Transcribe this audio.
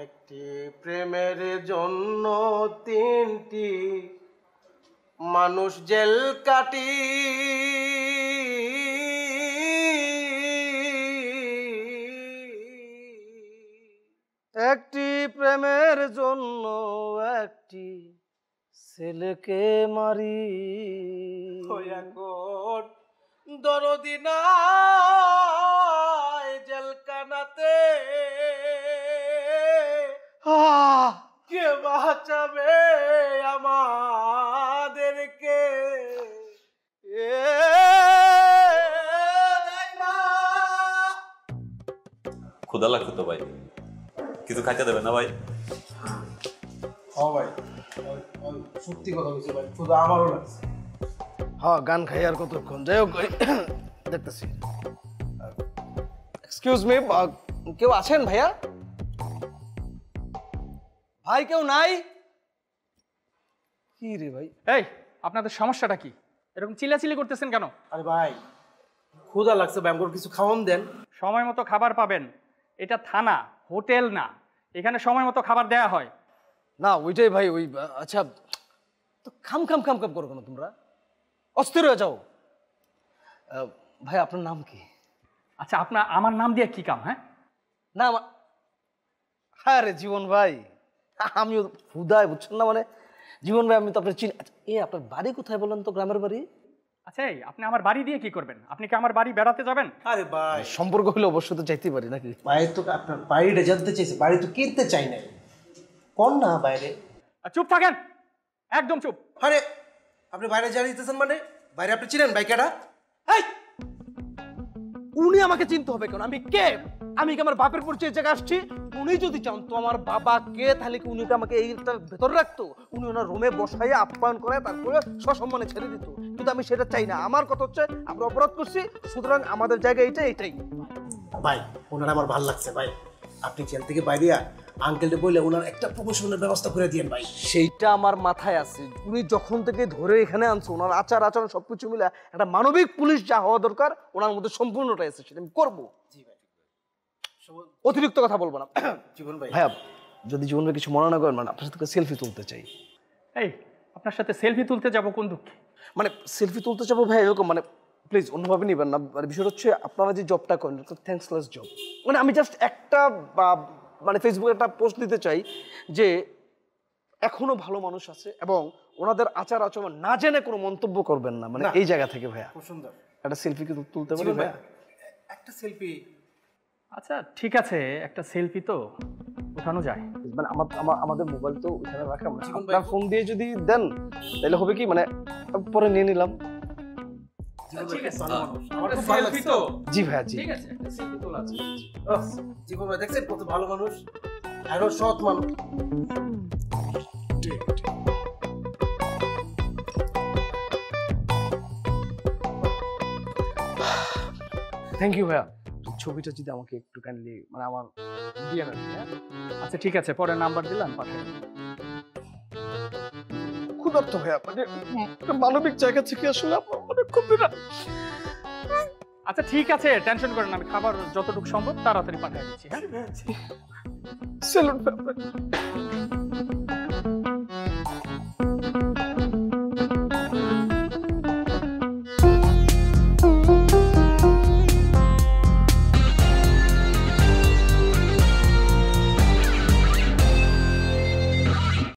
একটি প্রেমের জন্য তিনটি মানুষ জেল কাটি, একটি প্রেমের জন্য একটি ছেলেকে মারি। দরদি নাই জেলখানাতে, কে বাঁচাবে আমাদেরকে? ক্ষুধা লাগতো তো ভাই, কিছু খাইতে দেবে না ভাই? হ্যাঁ ভাই, সত্যি কথা বলছি ভাই, ক্ষুধা আমারও লাগছে। হ্যাঁ, গান খাই আর কতক্ষণ, যাই হোক দেখতেছি। এক্সকিউজ মি, কেউ আছেন ভাইয়া? ভাই কেউ নাই? কি রে ভাই? এই, আপনাদের সমস্যাটা কি? এরকম চিল্লাচিল্লি করতেছেন কেন? আরে ভাই, ক্ষুধা লাগছে ভাই, আমাকে কিছু খাওয়ান দেন। সময় মতো খাবার পাবেন। এটা থানা, হোটেল না, এখানে সময় মতো খাবার দেয়া হয় না। ওইটাই ভাই, ওই আচ্ছা তো খাম খাম খাম খাম করো কেন তোমরা? অস্থির হয়ে যাও। ভাই আপনার নাম কি? আচ্ছা, আমার নাম দিয়ে কি কাম? হ্যাঁ না, হ্যাঁ রে জীবন ভাই, আমিও হুদায় বুঝছেন না, মানে জীবন ভাই আমি তো আপনার চিনি। আপনার বাড়ি কোথায় বলেন তো? গ্রামের বাড়ি? আচ্ছা, আপনি আমার বাড়ি দিয়ে কি করবেন? আপনি কি আমার বাড়ি বেড়াতে যাবেন? আরে ভাই, সম্পর্ক হলে অবশ্যই তো চাইতে পারি নাকি? ভাই তো আপনার বাড়িটা জানতে চাইছে, বাড়ি তো কিনতে চাই না। কোন না বাইরে? চুপ থাকেন, একদম চুপ। আরে আপনি বাইরে জানিতেছেন মানে? বাইরে আপনি চিনেন ভাই কেডা? এই উনি আমাকে চিনতে হবে কেন? আমি কে? আমি কি আমার বাপের পরিচয় জায়গা আসছি? উনি যদি জানতো আমার বাবা কে, তাহলে কি উনি আমাকে এইটা ভেতর রাখতো? উনি ওনার রুমে বসাইয়া আপ্যায়ন করে তারপরে সসম্মানে ছেড়ে দিত। কিন্তু আমি সেটা চাই না। আমার কথা হচ্ছে আমরা অপরাধ করছি, সুতরাং আমাদের জায়গা এটাই। ভাই ওনার আমার ভালো লাগছে ভাই, আপনি জেল থেকে বাইরে আঙ্কেলকে বলে ওনার একটা প্রমোশনের ব্যবস্থা করে দিয়েন ভাই। সেইটা আমার মাথায় আছে। উনি যখন থেকে ধরে এখানে আনছে, ওনার আচার আচরণ সবকিছু মিলে একটা মানবিক পুলিশ যা হওয়া দরকার ওনার মধ্যে সম্পূর্ণটাই আছে, সেটা আমি করবো। জি ভাই, অতিরিক্ত কথা বলবো না। জীবন ভাই, হ্যাঁ যদি জীবন ভাই কিছু মনে না করেন, মানে আপনার সাথে সেলফি তুলতে চাই। এই, আপনার সাথে সেলফি তুলতে যাব কোন দুঃখে? মানে সেলফি তুলতে যাবো ভাই এরকম, মানে প্লিজ অন্যভাবে নিবেন না। মানে বিষয়টা হচ্ছে আপনারা যে জবটা করেন তো থ্যাঙ্কসলেস জব। মানে আমি জাস্ট একটা মানে ফেসবুকে একটা পোস্ট দিতে চাই যে এখনো ভালো মানুষ আছে এবং ওনাদের আচার আচরণ না জেনে কোনো মন্তব্য করবেন না, মানে এই জায়গা থেকে। ভাইয়া খুব সুন্দর একটা সেলফি কি তুলতে পারি ভাইয়া? একটা সেলফি? আচ্ছা ঠিক আছে, একটা সেলফি তো উঠানো যায়। মানে আমাদের মোবাইল তো ওখানে রাখা, আপনার ফোন দিয়ে যদি দেন তাহলে হবে কি, মানে পরে নিয়ে নিলাম। জি ভাইয়া, জি ঠিক আছে, একটা সেলফি তোলা আছে। জীবন ভাই দেখছেন কত ভালো মানুষ, আরো সৎ মানুষ। থ্যাংক ইউ ভাইয়া। ছবিটা যদি আমাকে একটু কাইন্ডলি মানে আমার দিয়ে নেন। আচ্ছা ঠিক আছে, পরে নাম্বার দিলাম, পাঠিয়ে। ক্ষুধার্ত ভাইয়া, মানে মানবিক জায়গা থেকে আসলে আপনার অনেক খুব। আচ্ছা ঠিক আছে, টেনশন করেন না, আমি খাবার যতটুকু সম্ভব তাড়াতাড়ি পাঠিয়ে দিচ্ছি। হ্যাঁ, সেলুট ভাই।